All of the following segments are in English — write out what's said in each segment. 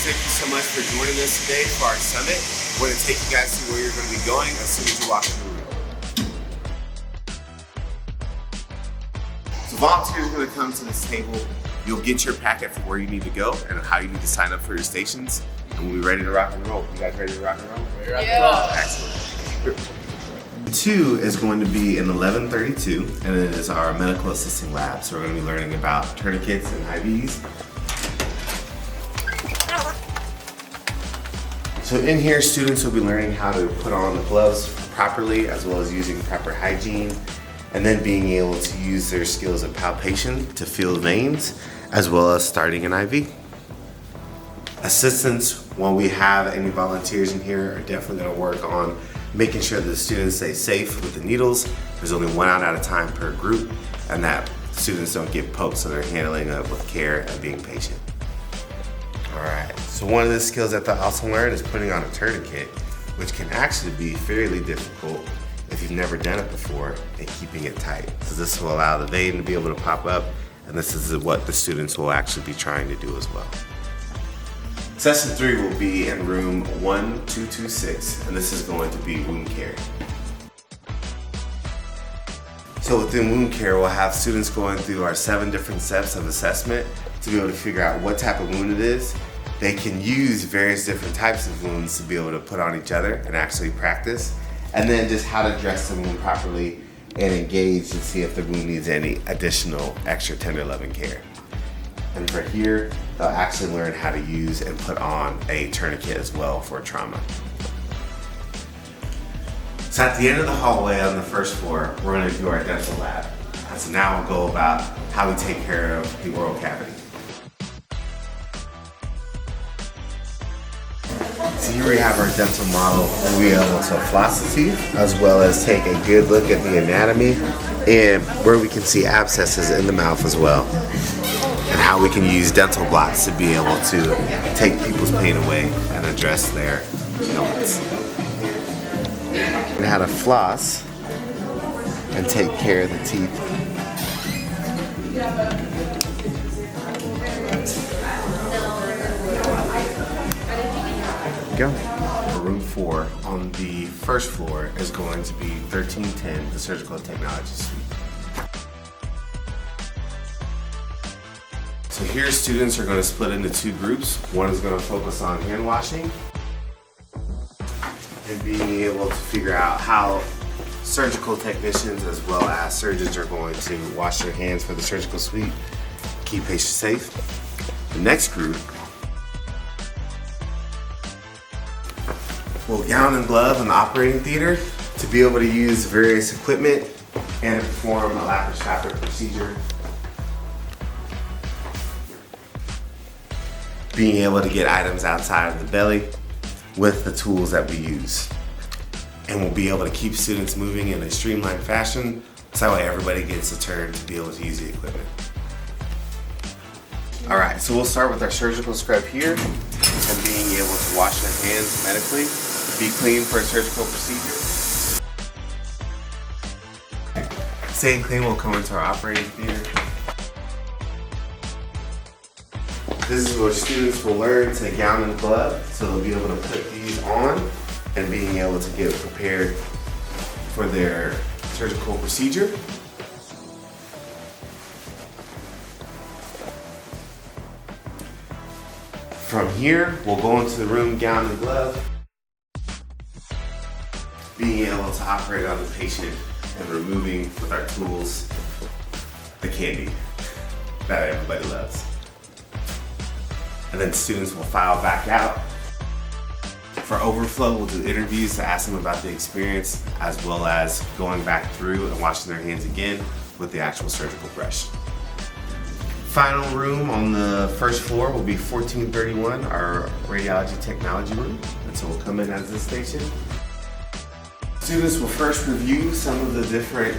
thank you so much for joining us today for our summit. We're going to take you guys to where you're going to be going as soon as you walk in the room. So volunteers are going to come to this table. You'll get your packet for where you need to go and how you need to sign up for your stations. And we'll be ready to rock and roll. You guys ready to rock and roll? Yeah. Excellent. 2 is going to be in 1132, and it is our medical assisting lab. So we're going to be learning about tourniquets and IVs. So in here, students will be learning how to put on the gloves properly, as well as using proper hygiene, and then being able to use their skills of palpation to feel veins, as well as starting an IV. Assistants, when we have any volunteers in here, are definitely going to work on making sure that the students stay safe with the needles. There's only 1 out at a time per group, and that students don't get poked, so they're handling it with care and being patient. All right, so one of the skills that they'll also learn is putting on a tourniquet, which can actually be fairly difficult if you've never done it before, and keeping it tight. So this will allow the vein to be able to pop up, and this is what the students will actually be trying to do as well. Session 3 will be in room 1226, and this is going to be wound care. So within wound care, we'll have students going through our 7 different steps of assessment to be able to figure out what type of wound it is. They can use various different types of wounds to be able to put on each other and actually practice, and then just how to dress the wound properly and engage to see if the wound needs any additional extra tender loving care. And for here, they'll actually learn how to use and put on a tourniquet as well for trauma. So at the end of the hallway on the first floor, we're going to do our dental lab. And so now we'll go about how we take care of the oral cavity. So here we have our dental model. We'll be able to floss the teeth, as well as take a good look at the anatomy and where we can see abscesses in the mouth as well, and how we can use dental blocks to be able to take people's pain away and address their ailments. And how to floss and take care of the teeth. Go. Room 4 on the first floor is going to be 1310, the Surgical Technology Suite. So here students are going to split into 2 groups. One is going to focus on hand washing and being able to figure out how surgical technicians as well as surgeons are going to wash their hands for the surgical suite, keep patients safe. The next group will gown and glove in the operating theater to be able to use various equipment and perform a laparoscopic procedure. Being able to get items outside of the belly with the tools that we use. And we'll be able to keep students moving in a streamlined fashion, so that way everybody gets a turn to be able to use the equipment. All right, so we'll start with our surgical scrub here and being able to wash their hands medically, be clean for a surgical procedure. Staying clean will come into our operating theater. This is where students will learn to gown and glove, so they'll be able to put these on and being able to get prepared for their surgical procedure. From here, we'll go into the room gown and glove, being able to operate on the patient and removing with our tools the candy that everybody loves. And then students will file back out. For overflow, we'll do interviews to ask them about the experience, as well as going back through and washing their hands again with the actual surgical brush. Final room on the first floor will be 1431, our radiology technology room. And so we'll come in as this station. Students will first review some of the different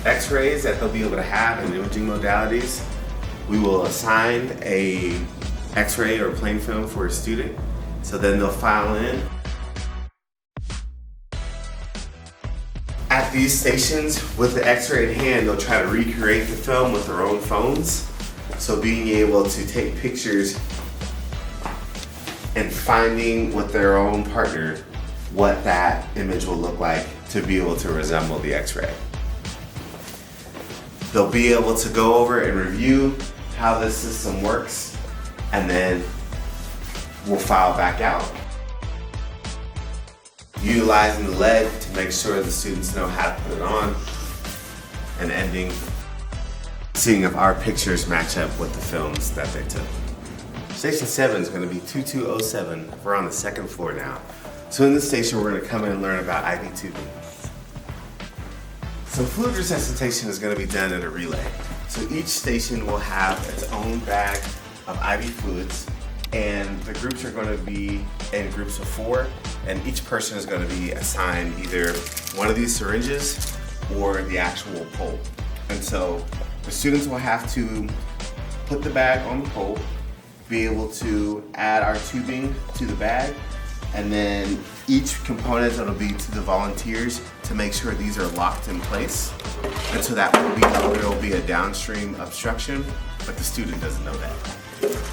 x-rays that they'll be able to have and imaging modalities. We will assign a x-ray or plain film for a student, so then they'll file in. At these stations, with the x-ray in hand, they'll try to recreate the film with their own phones. So being able to take pictures and finding with their own partner what that image will look like to be able to resemble the X-ray. They'll be able to go over and review how this system works, and then we'll file back out, utilizing the lead to make sure the students know how to put it on, and ending, seeing if our pictures match up with the films that they took. Station 7 is going to be 2207. We're on the second floor now. So in this station, we're going to come in and learn about IV tubing. So fluid resuscitation is going to be done in a relay. So each station will have its own bag of IV fluids, and the groups are going to be in groups of 4, and each person is going to be assigned either one of these syringes or the actual pole. And so the students will have to put the bag on the pole, be able to add our tubing to the bag, and then each component that'll be to the volunteers to make sure these are locked in place. And so that will be a downstream obstruction, but the student doesn't know that.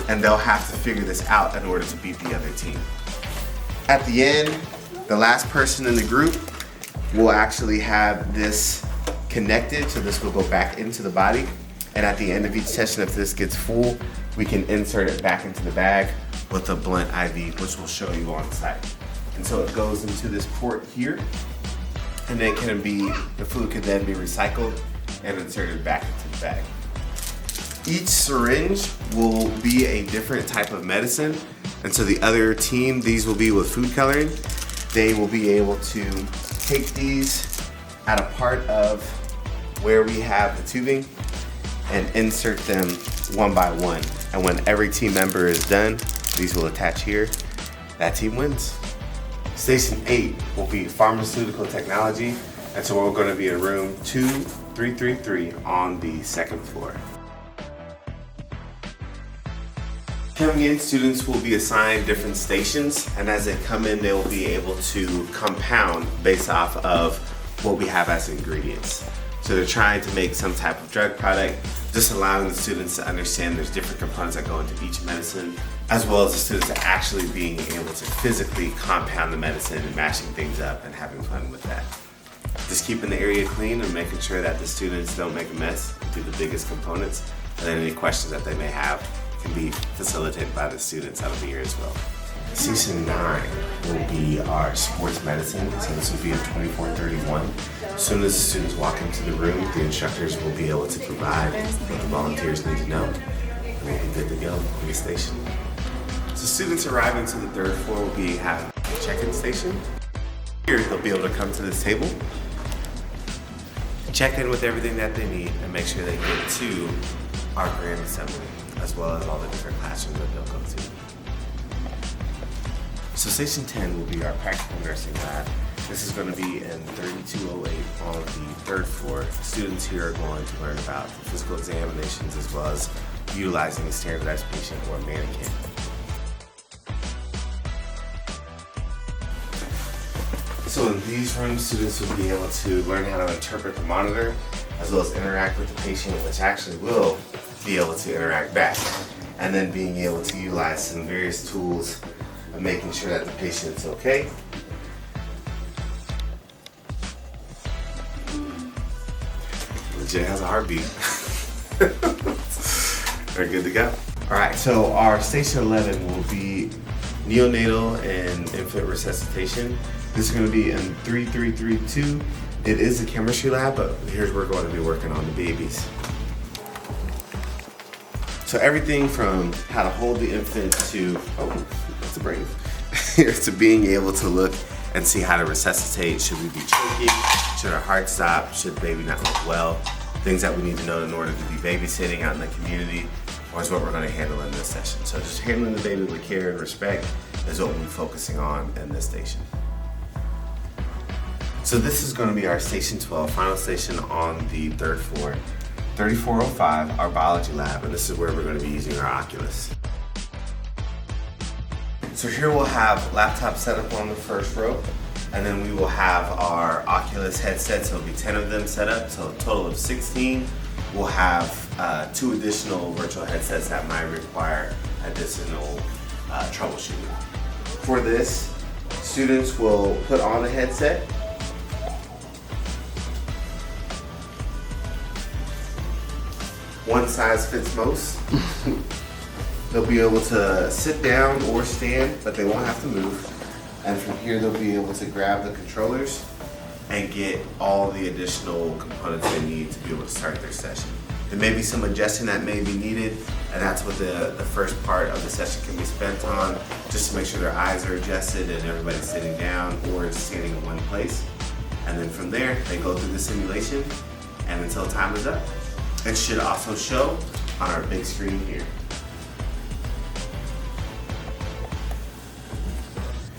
And they'll have to figure this out in order to beat the other team. At the end, the last person in the group will actually have this connected, so this will go back into the body. And at the end of each session, if this gets full, we can insert it back into the bag with a blunt IV, which we'll show you on site. And so it goes into this port here, and then the fluid can then be recycled and inserted back into the bag. Each syringe will be a different type of medicine, and so the other team, these will be with food coloring. They will be able to take these at a part of where we have the tubing and insert them one by one. And when every team member is done, these will attach here. That team wins. Station 8 will be pharmaceutical technology, and so we're going to be in room 2333 on the second floor. Coming in, students will be assigned different stations, and as they come in, they will be able to compound based off of what we have as ingredients. So they're trying to make some type of drug product, just allowing the students to understand there's different components that go into each medicine, as well as the students actually being able to physically compound the medicine and mashing things up and having fun with that. Just keeping the area clean and making sure that the students don't make a mess do the biggest components, and then any questions that they may have can be facilitated by the students that'll be here as well. Season 9 will be our sports medicine, so this will be in 2431. As soon as the students walk into the room, the instructors will be able to provide what the volunteers need to know, and we'll be good to go on the station. So students arriving to the third floor will have a check-in station. Here they'll be able to come to this table, check in with everything that they need, and make sure they get to our grand assembly, as well as all the different classrooms that they'll go to. So Station 10 will be our practical nursing lab. This is going to be in 3208 on the third floor. Students here are going to learn about the physical examinations as well as utilizing a standardized patient or mannequin. So in these rooms, students will be able to learn how to interpret the monitor as well as interact with the patient, which actually will be able to interact back. And then being able to utilize some various tools of making sure that the patient's okay. Legit has a heartbeat. They're good to go. All right, so our Station 11 will be neonatal and infant resuscitation. This is going to be in 3332. It is a chemistry lab, but here's where we're going to be working on the babies. So everything from how to hold the infant to, oh, that's a brave, to being able to look and see how to resuscitate. Should we be choking? Should our heart stop? Should the baby not look well? Things that we need to know in order to be babysitting out in the community, or is what we're going to handle in this session. So just handling the baby with care and respect is what we'll be focusing on in this station. So this is going to be our Station 12, final station on the third floor. 3405, our biology lab, and this is where we're going to be using our Oculus. So here we'll have laptops set up on the first row, and then we will have our Oculus headsets, so it'll be 10 of them set up, so a total of 16. We'll have 2 additional virtual headsets that might require additional troubleshooting. For this, students will put on a headset. One size fits most. They'll be able to sit down or stand, but they won't have to move. And from here, they'll be able to grab the controllers and get all the additional components they need to be able to start their session. There may be some adjusting that may be needed, and that's what the first part of the session can be spent on, just to make sure their eyes are adjusted and everybody's sitting down or standing in one place. And then from there, they go through the simulation, and until time is up. It should also show on our big screen here.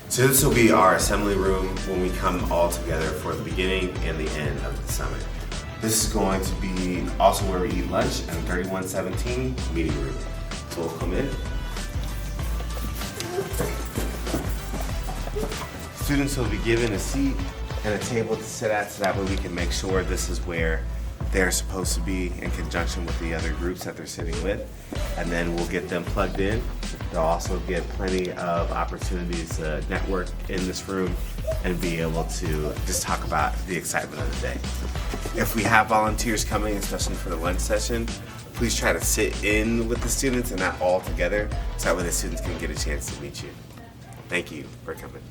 So this will be our assembly room when we come all together for the beginning and the end of the summit. This is going to be also where we eat lunch in 3117 meeting room. So we'll come in. Students will be given a seat and a table to sit at, so that way we can make sure this is where they're supposed to be in conjunction with the other groups that they're sitting with. And then we'll get them plugged in. They'll also get plenty of opportunities to network in this room and be able to just talk about the excitement of the day. If we have volunteers coming, especially for the lunch session, please try to sit in with the students and not all together, so that way the students can get a chance to meet you. Thank you for coming.